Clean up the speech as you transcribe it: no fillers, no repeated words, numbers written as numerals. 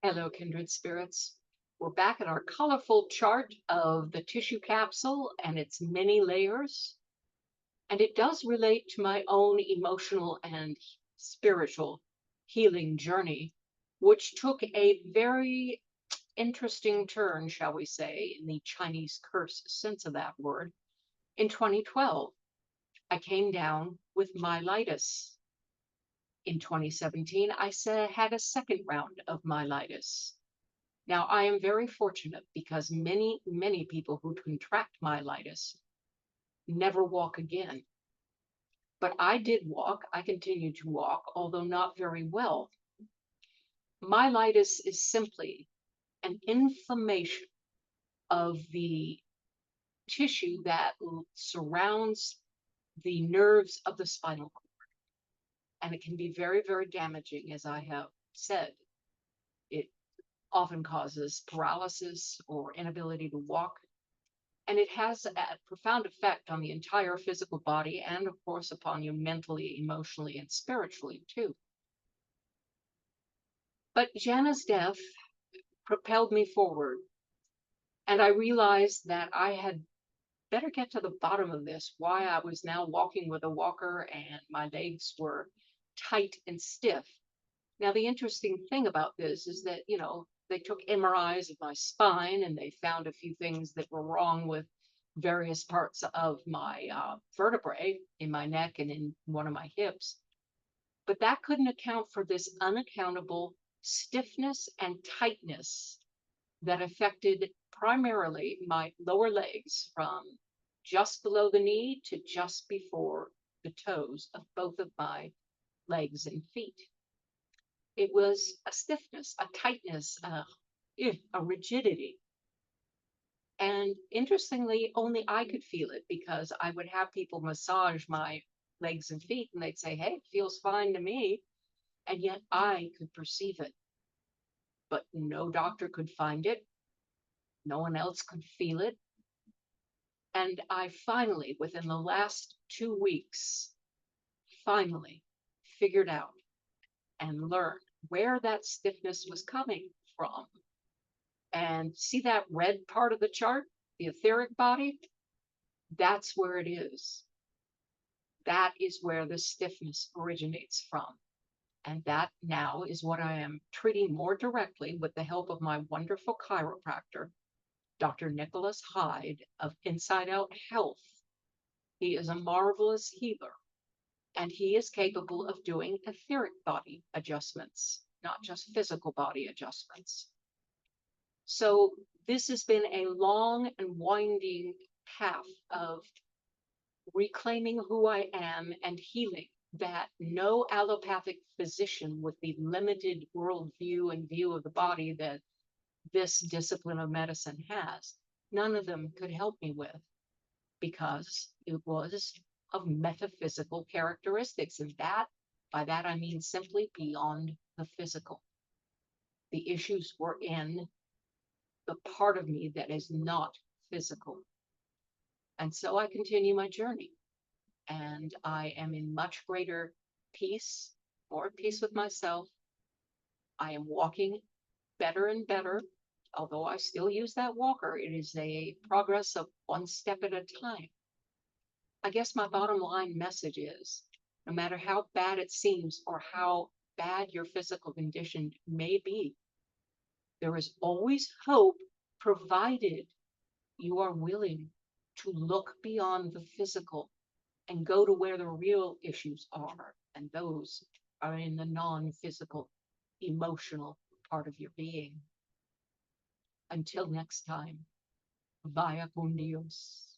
Hello, kindred spirits. We're back at our colorful chart of the tissue capsule and its many layers. And it does relate to my own emotional and spiritual healing journey, which took a very interesting turn, shall we say, in the Chinese curse sense of that word. In 2012, I came down with myelitis. In 2017, I had a second round of myelitis. Now, I am very fortunate because many people who contract myelitis never walk again. But I did walk. I continue to walk, although not very well. Myelitis is simply an inflammation of the tissue that surrounds the nerves of the spinal cord. And it can be very, very damaging, as I have said. It often causes paralysis or inability to walk. And it has a profound effect on the entire physical body and, of course, upon you mentally, emotionally, and spiritually, too. But Jana's death propelled me forward. And I realized that I had better get to the bottom of this, why I was now walking with a walker and my legs were tight and stiff. Now, the interesting thing about this is that, they took MRIs of my spine and they found a few things that were wrong with various parts of my vertebrae in my neck and in one of my hips. But that couldn't account for this unaccountable stiffness and tightness that affected primarily my lower legs from just below the knee to just before the toes of both of my legs and feet. It was a stiffness, a tightness, a rigidity. And interestingly, only I could feel it because I would have people massage my legs and feet and they'd say, hey, it feels fine to me. And yet I could perceive it. But no doctor could find it. No one else could feel it. And I finally, within the last 2 weeks, finally figured out and learned where that stiffness was coming from. And see that red part of the chart, the etheric body? That's where it is. That is where the stiffness originates from. And that now is what I am treating more directly with the help of my wonderful chiropractor, Dr. Nicholas Hyde of Inside Out Health. He is a marvelous healer, and he is capable of doing etheric body adjustments, not just physical body adjustments. So this has been a long and winding path of reclaiming who I am and healing that no allopathic physician with the limited worldview and view of the body that this discipline of medicine has, none of them could help me with because it was of metaphysical characteristics. And by that, I mean simply beyond the physical. The issues were in the part of me that is not physical. And so I continue my journey. And I am in much greater peace, more at peace with myself. I am walking better and better. Although I still use that walker, it is a progress of one step at a time. I guess my bottom line message is, no matter how bad it seems or how bad your physical condition may be, there is always hope, provided you are willing to look beyond the physical and go to where the real issues are. And those are in the non-physical, emotional part of your being. Until next time, vaya con Dios.